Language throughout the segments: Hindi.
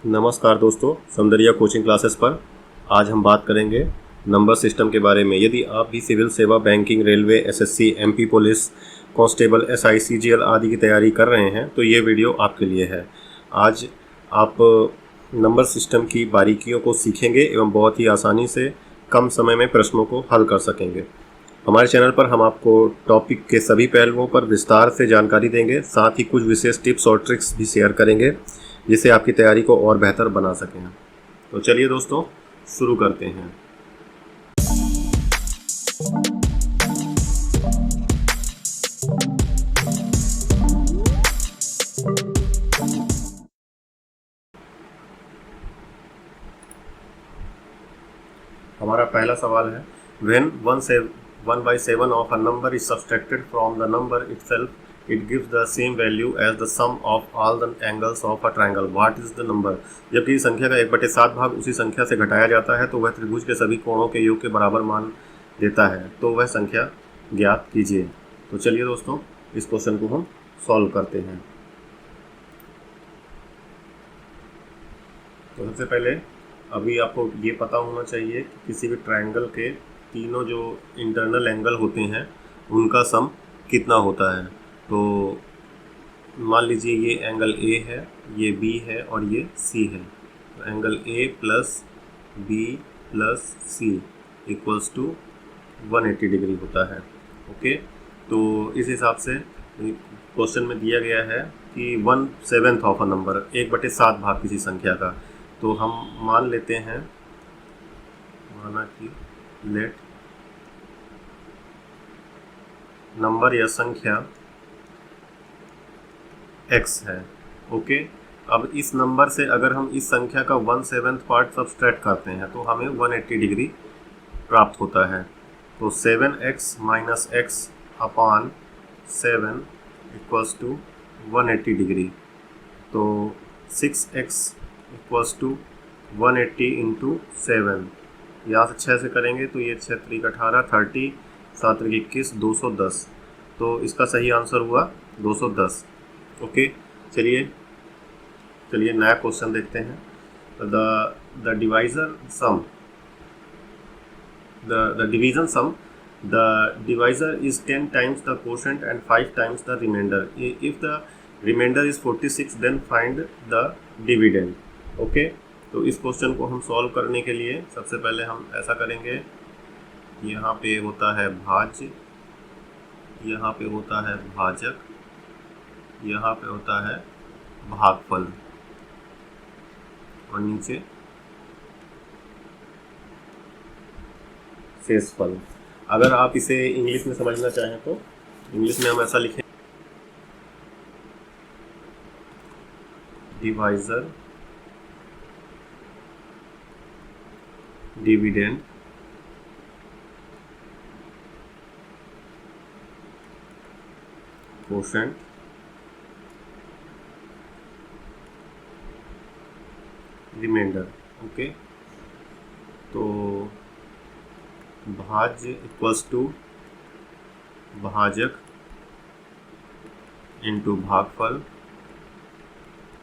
नमस्कार दोस्तों, सौंदर्य कोचिंग क्लासेस पर आज हम बात करेंगे नंबर सिस्टम के बारे में। यदि आप भी सिविल सेवा, banking, railway, SSC, MP police, constable, SI, CGL आदि की तैयारी कर रहे हैं तो ये वीडियो आपके लिए है। आज आप नंबर सिस्टम की बारीकियों को सीखेंगे एवं बहुत ही आसानी से कम समय में प्रश्नों को हल कर सकेंगे। हमारे चैनल पर हम आपको टॉपिक के सभी पहलुओं पर विस्तार से जानकारी देंगे, साथ ही कुछ विशेष टिप्स और ट्रिक्स भी शेयर करेंगे जिससे आपकी तैयारी को और बेहतर बना सकें। तो चलिए दोस्तों, शुरू करते हैं। हमारा पहला सवाल है, when 1/7 of a number is subtracted from the number itself, it gives the same value as the sum of all the angles of a triangle. What is the number? जबकि इस संख्या का 1/7 भाग उसी संख्या से घटाया जाता है तो वह त्रिभुज के सभी कोणों के योग के बराबर मान देता है, तो वह संख्या ज्ञात कीजिए। तो चलिए दोस्तों, इस क्वेश्चन को हम सॉल्व करते हैं। तो सबसे पहले अभी आपको ये पता होना चाहिए कि किसी भी ट्रायंगल के तीनों जो इंटरनल एंगल होते हैं उनका सम कितना होता है। तो मान लीजिए ये एंगल ए है, ये बी है और ये सी है। तो angle A plus B plus C equals to 180 degree होता है। ओके, तो इस हिसाब से क्वेश्चन में दिया गया है कि 1/7 ऑफ अ नंबर, 1/7 भाग किसी संख्या का। तो हम मान लेते हैं, माना कि लेट नंबर या संख्या x है। ओके, अब इस नंबर से अगर हम इस संख्या का 1/7 पार्ट सब्सट्रैक्ट करते हैं तो हमें 180 डिग्री प्राप्त होता है। तो 7x minus x upon 7 equals to 180 degree. तो 6x इक्वल्स टू 180 इंटू 7, यहाँ से 6 से करेंगे तो ये 6 3 18, 30, 7 21, 210। तो इसका सही आंसर हुआ 210। ओके, चलिए नया क्वेश्चन देखते हैं। The divisor sum the division sum the divisor is 10 times the quotient and 5 times the remainder. If the remainder is 46, then find the dividend. Okay, तो इस क्वेश्चन को हम सॉल्व करने के लिए सबसे पहले हम ऐसा करेंगे, यहाँ पे होता है भाज्य, यहाँ पे होता है भाजक, यहाँ पे होता है भागफल और नीचे शेषफल। अगर आप इसे इंग्लिश में समझना चाहें तो इंग्लिश में हम ऐसा लिखें, divisor, dividend, quotient, remainder. Okay, तो भाज्य इक्वल्स टू भाजक इंटू भागफल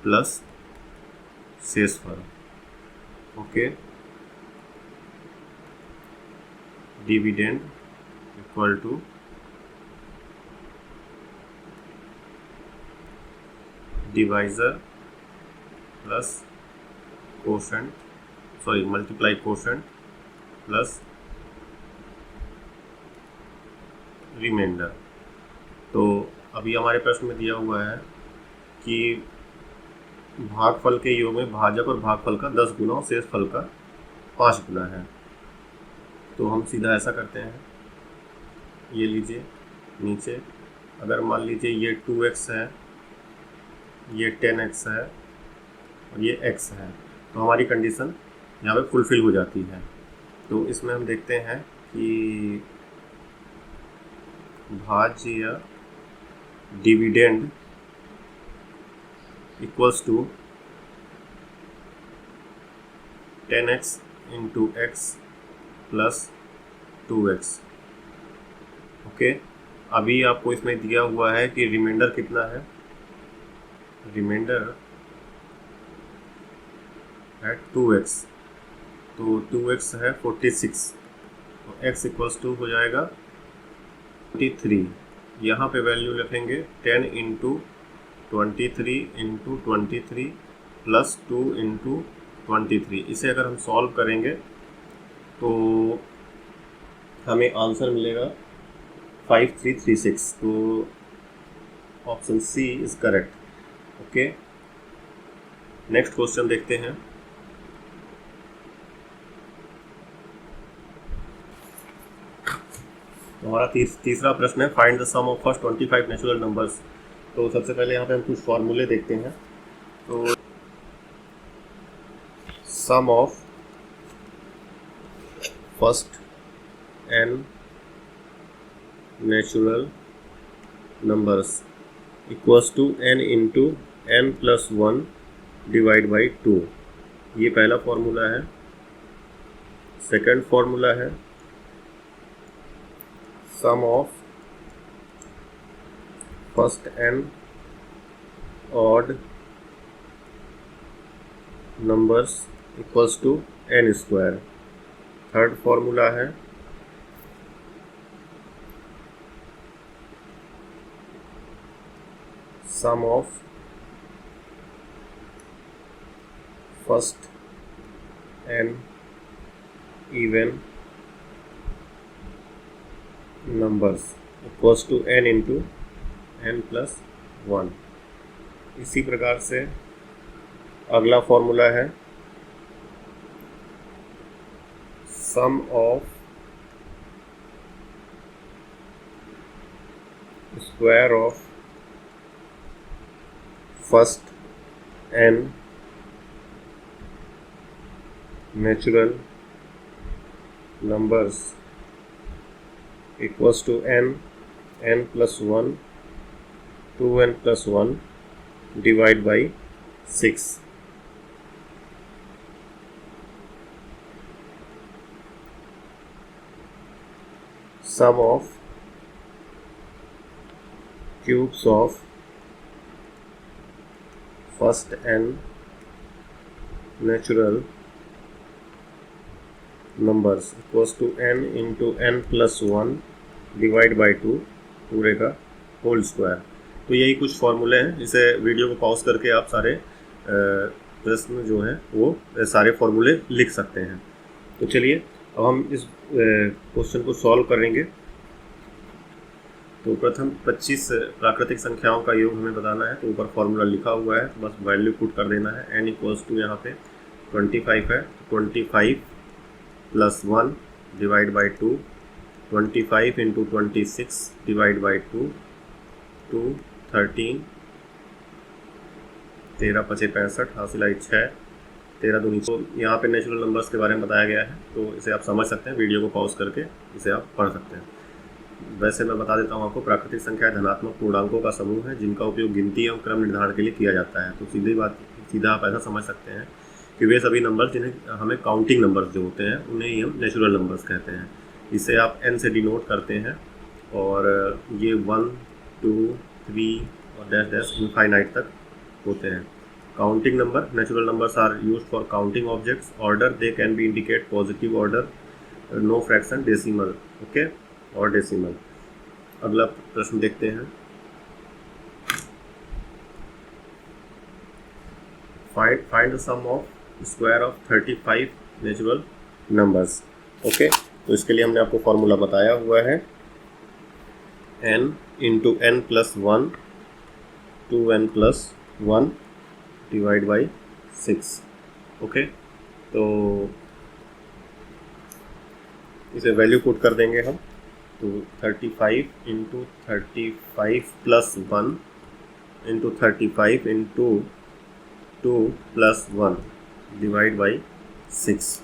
प्लस शेषफल। Okay, dividend equal to divisor plus quotient, sorry multiply quotient plus remainder. तो अभी हमारे प्रश्न में दिया हुआ है कि भागफल के योग में भाजक और भागफल का 10 गुना और शेषफल का 5 गुना है। तो हम सीधा ऐसा करते हैं, ये लीजिए नीचे, अगर मान लीजिए ये 2x है, ये 10x है और ये x है, तो हमारी कंडीशन यहाँ पे फुलफिल हो जाती है। तो इसमें हम देखते हैं कि भाज्य या dividend equals to 10x into x plus 2x। Okay, अभी आपको इसमें दिया हुआ है कि रिमाइंडर कितना है। रिमाइंडर एट 2x, तो 2x है 46, तो x इक्वल्स टू हो जाएगा 23। यहाँ पे वैल्यू लिखेंगे 10 इंटू 23 इंटू 23 प्लस 2 इंटू 23। इसे अगर हम सॉल्व करेंगे तो हमें आंसर मिलेगा 5336। तो option C is correct. Okay, next question देखते हैं। हमारा तीसरा प्रश्न है, find the sum of first 25 natural numbers. तो सबसे पहले यहाँ पे हम कुछ फॉर्मूले देखते हैं। तो sum of first n natural numbers equals to n into n plus 1 divide by 2। ये पहला फॉर्मूला है। सेकंड फॉर्मूला है sum of first n odd numbers equals to n square. Third formula है sum of first n even numbers equals to n into n plus 1। इसी प्रकार से अगला फॉर्मूला है sum of square of first n natural numbers equals to n plus 1 2n plus 1 divide by 6। Sum of cubes of first n natural numbers equals to n into n plus 1 divide by 2 पूरे का होल स्क्वायर। तो यही कुछ फॉर्मूले हैं। इसे वीडियो को पॉज करके आप सारे प्रश्न जो हैं वो सारे फॉर्मूले लिख सकते हैं। तो चलिए अब हम इस क्वेश्चन को सॉल्व करेंगे। तो प्रथम 25 प्राकृतिक संख्याओं का योग हमें बताना है। तो ऊपर फॉर्मूला लिखा हुआ है, तो बस वैल्यू पुट कर देना है। n इक्वल्स टू यहाँ पे 25 है, 25 plus 1 divide by 2, 25 into 26 divide by 2, 2 13 13 पचे 65 हासिल आई 6, 13 दूनी। तो यहाँ पे नेचुरल नंबर्स के बारे में बताया गया है, तो इसे आप समझ सकते हैं। वीडियो को पॉज करके इसे आप पढ़ सकते हैं। वैसे मैं बता देता हूँ आपको, प्राकृतिक संख्या धनात्मक पूर्णांकों का समूह है जिनका उपयोग गिनती एवं क्रम निर्धारण के लिए किया जाता है। तो सीधा आप ऐसा समझ सकते हैं कि वे सभी नंबर्स जिन्हें हमें काउंटिंग नंबर्स जो होते हैं उन्हें ही हम नेचुरल नंबर्स कहते हैं। इसे आप n से डिनोट करते हैं और ये 1 2 3 और डैश डैश इनफाइनाइट तक होते हैं। Counting number, natural numbers are used for counting objects. Order, they can be indicate positive order, no fraction, decimal. Okay, और डेसिमल। अगला प्रश्न देखते हैं। Find the sum of square of 35 natural numbers. Okay, तो इसके लिए हमने आपको फॉर्मूला बताया हुआ है n into n plus 1 2n plus 1 divide by 6। Okay, तो इसे वैल्यू पुट कर देंगे हम। तो 35 into 35 plus 1 into 35 into 2 plus 1 divide by 6।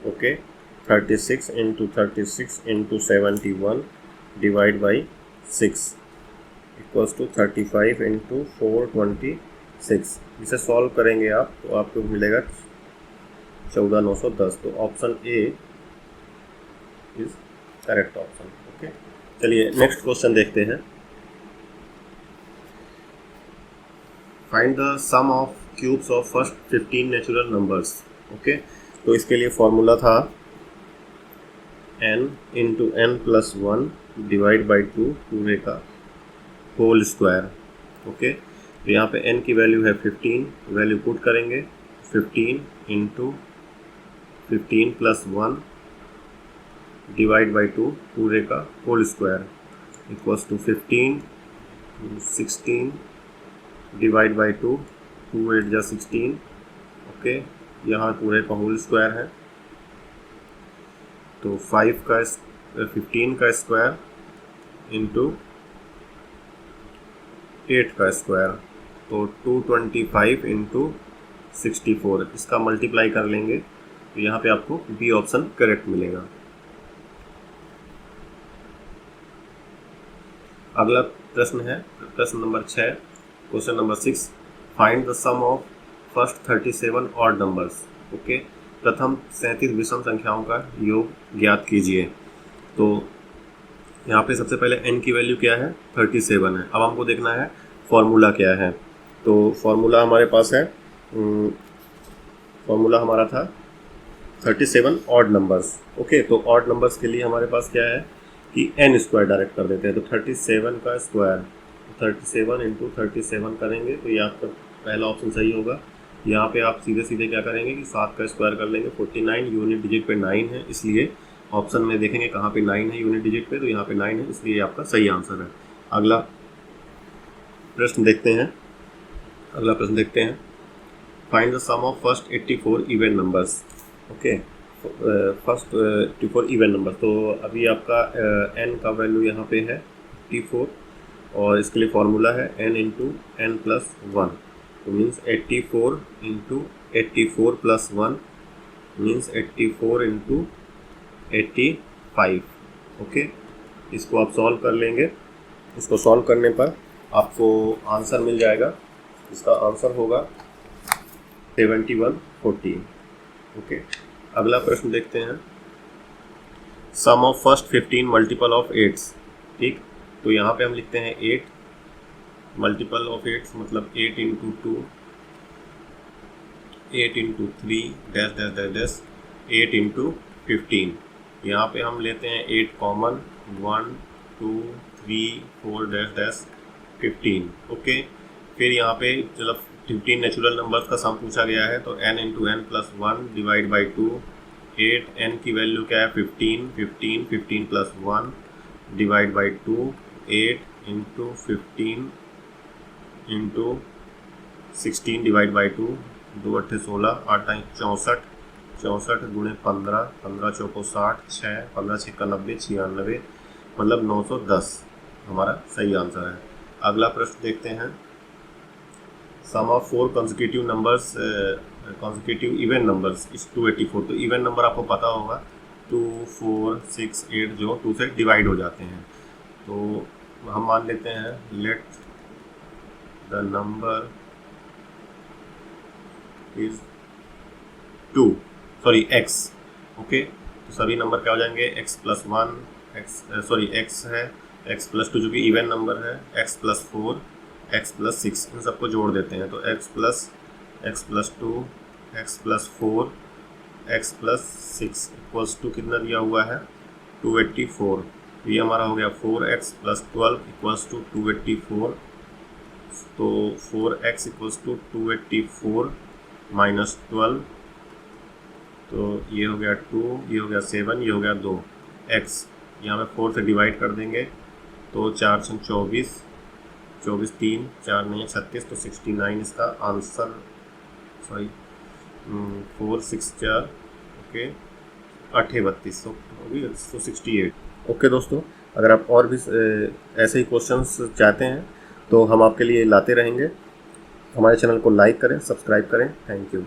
Okay, 36 into 36 into 71 divide by 6 equals to 35 into 426। इसे सॉल्व करेंगे आप तो आपको मिलेगा 14910। तो option A is correct option. Okay, चलिए नेक्स्ट क्वेश्चन देखते हैं। Find the sum of cubes of first 15 natural numbers. Okay, तो इसके लिए फॉर्मूला था n into N plus one divide by two पूरे का होल स्क्वायर। ओके, तो यहाँ पे n की वैल्यू है 15, वैल्यू पुट करेंगे 15 into 15 plus one divide by two पूरे का whole square equals to 15 16 divide by two 8 जा 16। ओके, यहाँ पूरे का होल स्क्वायर है, तो 15 का स्क्वायर इंटू 8 का स्क्वायर, तो 225 इंटू 64, इसका मल्टीप्लाई कर लेंगे तो यहाँ पे आपको बी ऑप्शन करेक्ट मिलेगा। अगला प्रश्न है प्रश्न number 6, question number 6, find the sum of first 37 odd numbers. Okay, प्रथम 37 विषम संख्याओं का योग ज्ञात कीजिए। तो यहाँ पे सबसे पहले n की वैल्यू क्या है, 37 है। अब हमको देखना है फॉर्मूला क्या है। तो फॉर्मूला हमारे पास है, फॉर्मूला हमारा था 37 ऑड नंबर्स। ओके, तो ऑड नंबर्स के लिए हमारे पास क्या है कि n स्क्वायर डायरेक्ट कर देते हैं। तो 37 का स्क्वायर 37 इंटू 37 करेंगे तो ये आपका पहला ऑप्शन सही होगा। यहाँ पे आप सीधे सीधे क्या करेंगे कि 7 का स्क्वायर कर लेंगे। 49 यूनिट डिजिट पे 9 है, इसलिए ऑप्शन में देखेंगे कहाँ पे 9 है यूनिट डिजिट पे, तो यहाँ पे 9 है, इसलिए ये आपका सही आंसर है। अगला प्रश्न देखते हैं। Find the sum of first 84 even numbers. Okay, first 84 even number. तो अभी आपका n का वैल्यू यहाँ पे है 84 और इसके लिए फॉर्मूला है n into N plus one, तो means 84 into 84 plus one means 84 into 85। Okay, इसको आप सॉल्व कर लेंगे। इसको सॉल्व करने पर आपको आंसर मिल जाएगा, इसका आंसर होगा 7140। ओके, अगला प्रश्न देखते हैं। Sum of first 15 multiple of 8। ठीक, तो यहाँ पे हम लिखते हैं 8 मल्टीपल ऑफ 8 मतलब 8 into 2 8 into 3 dash dash dash dash 8 into 15। यहाँ पे हम लेते हैं 8 कॉमन 1 2 3 4 डैश डैश 15। ओके, फिर यहाँ पे मतलब 15 नेचुरल नंबर्स का सम पूछा गया है, तो n into N plus one divide by 2 8 n की वैल्यू क्या है 15 15 15 plus one divide by 2 8 into 15 into 16 divide by 2 2 8 16 8 64 64 गुणे 15 15 चौको 60 6 15 6 90 96 मतलब 910 हमारा सही आंसर है। अगला प्रश्न देखते हैं। Sum of 4 consecutive numbers consecutive even numbers is 284। तो इवन नंबर आपको पता होगा 2 4 6 8 जो 2 से डिवाइड हो जाते हैं। तो हम मान लेते हैं let the number is 2 sorry x। Okay, तो सभी नंबर क्या हो जाएंगे x प्लस वन x है x प्लस 2 जो कि इवन नंबर है, x प्लस 4 x प्लस 6, इन सबको जोड़ देते हैं तो x plus 2 x plus 4 x plus 6 equals to कितना दिया हुआ है 284। तो ये हमारा हो गया 4x प्लस 12 इक्वल्स टू 284। तो 4x इक्वल्स टू 284 माइनस 12, तो ये हो गया 2, ये हो गया 7, ये हो गया 2। x यहाँ पे 4 से डिवाइड कर देंगे तो 4 से 24 24 3 4 नहीं 36, तो 69 इसका आंसर, सॉरी 4 6 4 ओके 8 32 तो 68। ओके दोस्तों, अगर आप और भी ऐसे ही क्वेश्चंस चाहते हैं तो हम आपके लिए लाते रहेंगे। हमारे चैनल को लाइक करें, सब्सक्राइब करें। Thank you.